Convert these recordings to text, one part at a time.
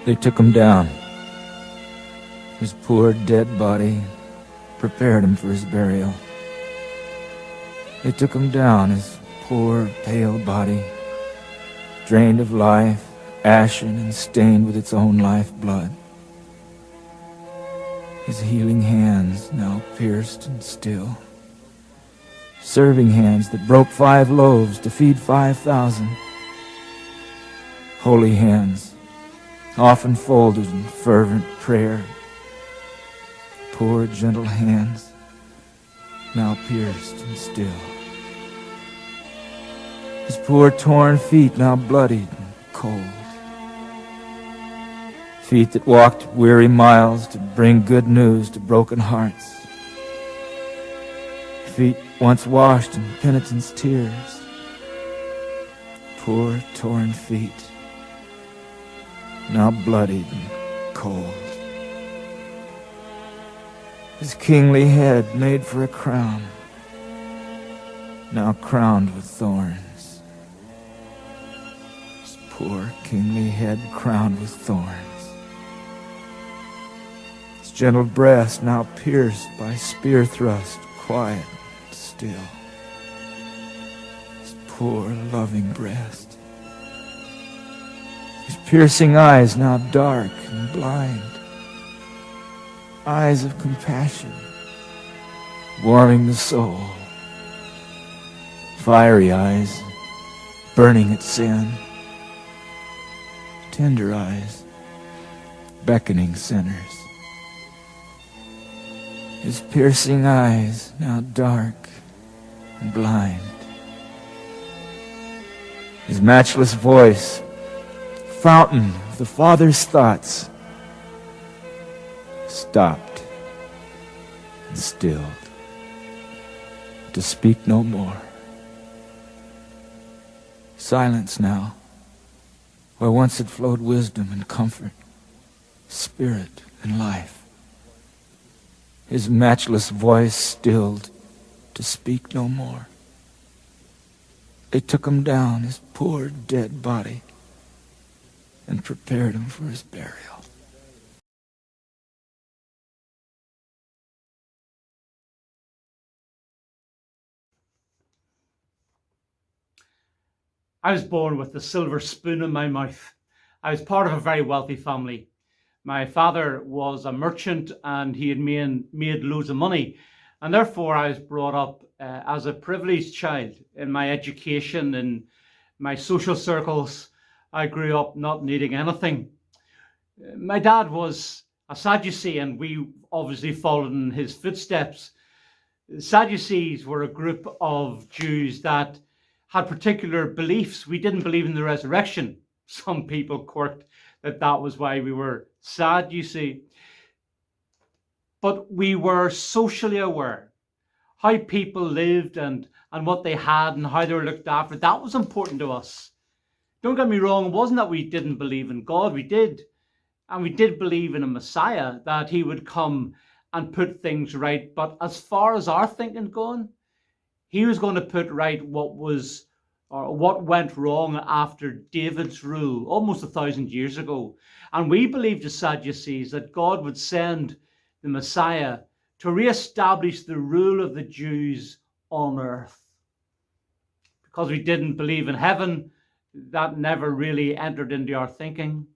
They took him down, his poor dead body, prepared him for his burial. They took him down, his poor pale body, drained of life, ashen and stained with its own lifeblood. His healing hands now pierced and still, serving hands that broke 5 loaves to feed 5,000. Holy hands, often folded in fervent prayer. Poor gentle hands, now pierced and still. His poor torn feet, now bloodied and cold. Feet that walked weary miles to bring good news to broken hearts. Feet once washed in penitence tears. Poor torn feet, now bloodied and cold. His kingly head made for a crown, now crowned with thorns. His poor kingly head crowned with thorns. His gentle breast now pierced by spear thrust, quiet and still. His poor loving breast. His piercing eyes now dark and blind. Eyes of compassion, warming the soul. Fiery eyes, burning at sin. Tender eyes, beckoning sinners. His piercing eyes now dark and blind. His matchless voice, fountain of the Father's thoughts, stopped and stilled to speak no more. Silence now, where once had flowed wisdom and comfort, spirit and life. His matchless voice stilled to speak no more. They took him down, his poor dead body, and prepared him for his burial. I was born with the silver spoon in my mouth. I was part of a very wealthy family. My father was a merchant and he had made loads of money. And therefore, I was brought up as a privileged child in my education, in my social circles. I grew up not needing anything. My dad was a Sadducee, and we obviously followed in his footsteps. The Sadducees were a group of Jews that had particular beliefs. We didn't believe in the resurrection. Some people quirked that was why we were sad, you see. But we were socially aware. How people lived and what they had and how they were looked after, that was important to us. Don't get me wrong, it wasn't that we didn't believe in God, we did. And we did believe in a Messiah, that he would come and put things right. But as far as our thinking gone, he was going to put right what went wrong after David's rule almost 1,000 years ago. And we believed as Sadducees that God would send the Messiah to reestablish the rule of the Jews on earth. Because we didn't believe in heaven, that never really entered into our thinking.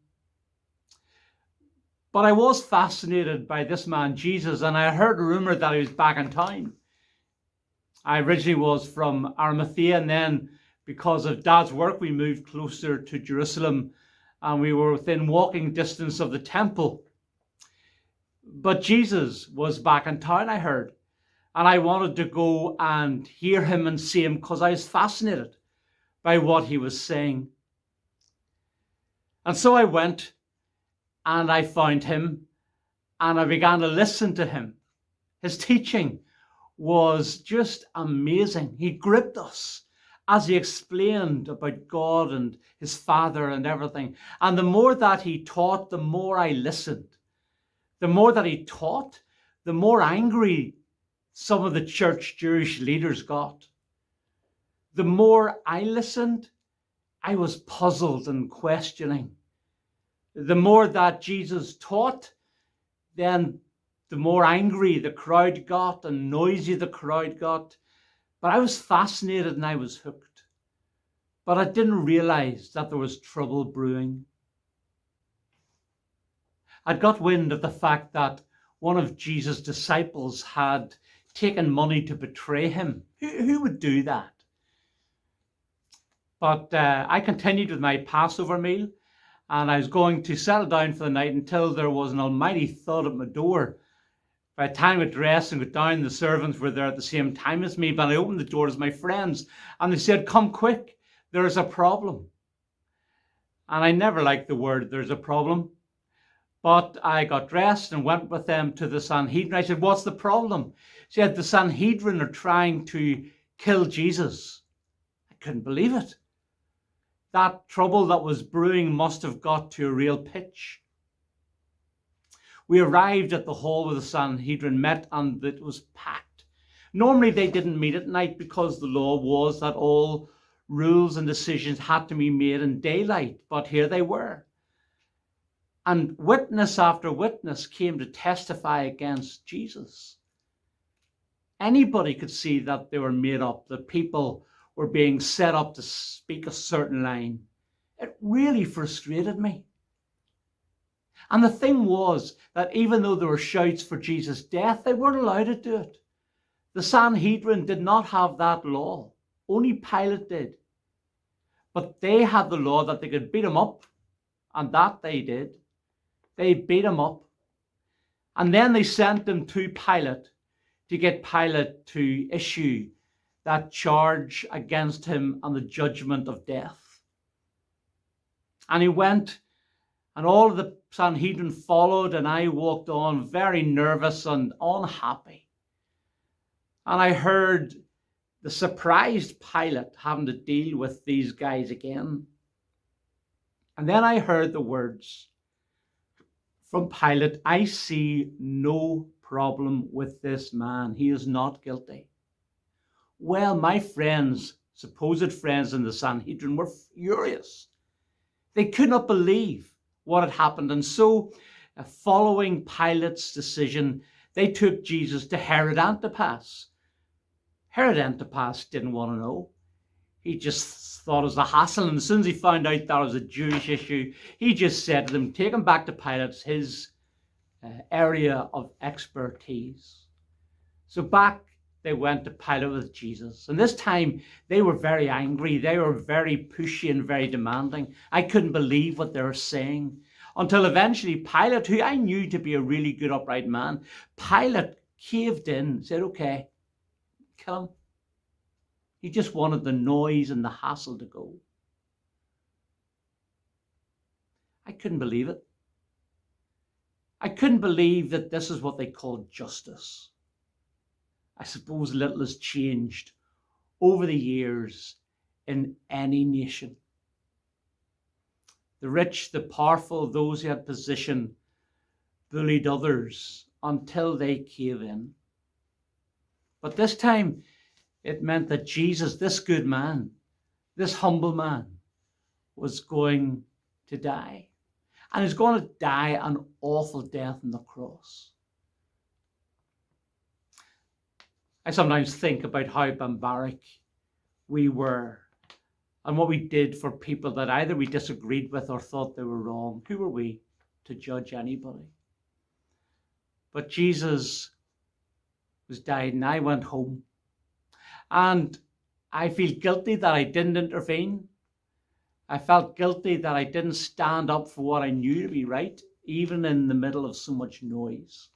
But I was fascinated by this man, Jesus, and I heard a rumor that he was back in town. I originally was from Arimathea, and then because of Dad's work, we moved closer to Jerusalem, and we were within walking distance of the temple. But Jesus was back in town, I heard, and I wanted to go and hear him and see him because I was fascinated by what he was saying. And so I went and I found him and I began to listen to him. His teaching was just amazing. He gripped us as he explained about God and his Father and everything. And the more that he taught, the more I listened. The more that he taught, the more angry some of the church Jewish leaders got. The more I listened, I was puzzled and questioning. The more that Jesus taught, then the more angry the crowd got and noisy the crowd got. But I was fascinated and I was hooked. But I didn't realize that there was trouble brewing. I'd got wind of the fact that one of Jesus' disciples had taken money to betray him. Who would do that? But I continued with my Passover meal, and I was going to settle down for the night until there was an almighty thud at my door. By the time I dressed and got down, the servants were there at the same time as me, but I opened the door as my friends, and they said, "Come quick, there's a problem." And I never liked the word "there's a problem." But I got dressed and went with them to the Sanhedrin. I said, "What's the problem?" She said, "The Sanhedrin are trying to kill Jesus." I couldn't believe it. That trouble that was brewing must have got to a real pitch. We arrived at the hall where the Sanhedrin met, and it was packed. Normally they didn't meet at night because the law was that all rules and decisions had to be made in daylight, but here they were. And witness after witness came to testify against Jesus. Anybody could see that they were made up, that people were being set up to speak a certain line. It really frustrated me. And the thing was that even though there were shouts for Jesus' death, they weren't allowed to do it. The Sanhedrin did not have that law. Only Pilate did. But they had the law that they could beat him up, and that they did. They beat him up. And then they sent him to Pilate to get Pilate to issue that charge against him and the judgment of death. And he went, and all of the Sanhedrin followed, and I walked on very nervous and unhappy. And I heard the surprised Pilate having to deal with these guys again. And then I heard the words from Pilate, "I see no problem with this man. He is not guilty." Well, my friends, supposed friends in the Sanhedrin, were furious. They could not believe what had happened. And so, following Pilate's decision, they took Jesus to Herod Antipas. Herod Antipas didn't want to know. He just thought it was a hassle. And as soon as he found out that it was a Jewish issue, he just said to them, take him back to Pilate, his area of expertise. So back they went to Pilate with Jesus. And this time they were very angry. They were very pushy and very demanding. I couldn't believe what they were saying. Until eventually Pilate, who I knew to be a really good upright man, Pilate caved in, said, okay, kill him. He just wanted the noise and the hassle to go. I couldn't believe it. I couldn't believe that this is what they called justice. I suppose little has changed over the years in any nation. The rich, the powerful, those who had position, bullied others until they cave in. But this time, it meant that Jesus, this good man, this humble man, was going to die. And he's going to die an awful death on the cross. I sometimes think about how barbaric we were and what we did for people that either we disagreed with or thought they were wrong. Who were we to judge anybody? But Jesus was died and I went home. And I feel guilty that I didn't intervene. I felt guilty that I didn't stand up for what I knew to be right, even in the middle of so much noise.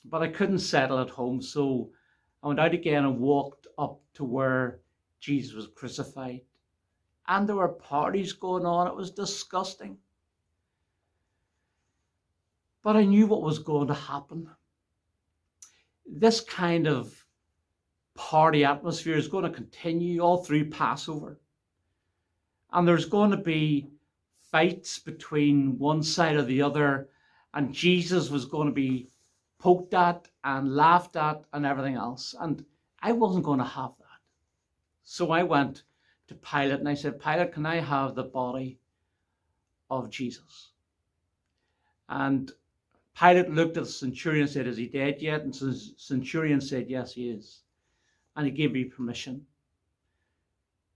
But I couldn't settle at home, so I went out again and walked up to where Jesus was crucified. And there were parties going on. It was disgusting. But I knew what was going to happen. This kind of party atmosphere is going to continue all through Passover. And there's going to be fights between one side or the other. And Jesus was going to be poked at and laughed at and everything else. And I wasn't going to have that. So I went to Pilate and I said, Pilate, can I have the body of Jesus. And Pilate looked at the centurion and said, "Is he dead yet?" And the centurion said, "Yes, he is." And he gave me permission.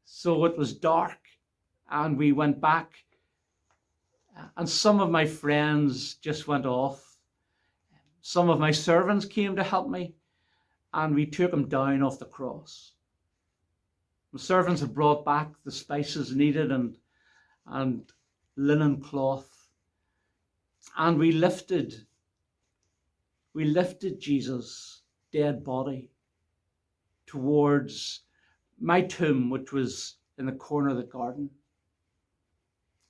So it was dark, and we went back, and some of my friends just went off. Some of my servants came to help me, and we took him down off the cross. The servants had brought back the spices needed and linen cloth, and we lifted Jesus' dead body towards my tomb, which was in the corner of the garden.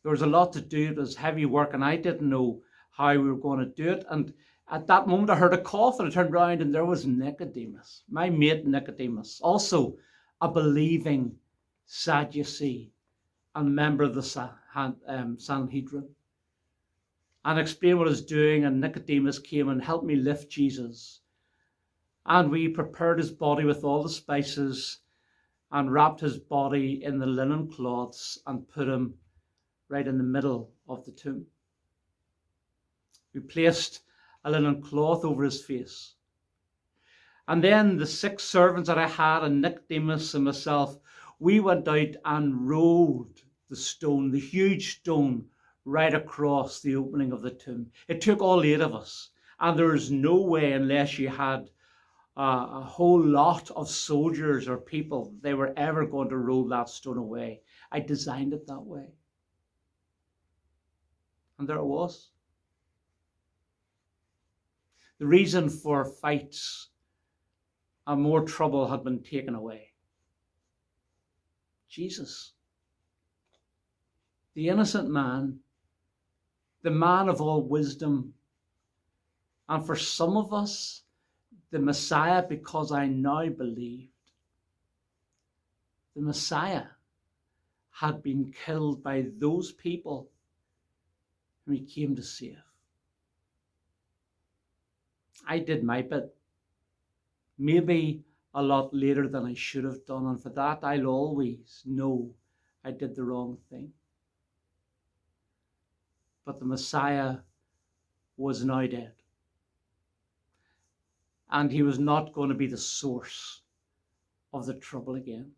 There was a lot to do. It was heavy work, and I didn't know how we were going to do it. And at that moment, I heard a cough, and I turned around, and there was Nicodemus, my mate Nicodemus, also a believing Sadducee and member of the Sanhedrin, and explained what I was doing. And Nicodemus came and helped me lift Jesus. And we prepared his body with all the spices and wrapped his body in the linen cloths and put him right in the middle of the tomb. We placed a linen cloth over his face. And then the 6 servants that I had, and Nicodemus and myself, we went out and rolled the stone, the huge stone, right across the opening of the tomb. It took all 8 of us. And there's no way, unless you had a whole lot of soldiers or people, they were ever going to roll that stone away. I designed it that way. And there it was. The reason for fights and more trouble had been taken away. Jesus, the innocent man, the man of all wisdom, and for some of us, the Messiah, because I now believed, the Messiah had been killed by those people whom he came to save. I did my bit, maybe a lot later than I should have done, and for that I'll always know I did the wrong thing. But the Messiah was now dead, and he was not going to be the source of the trouble again.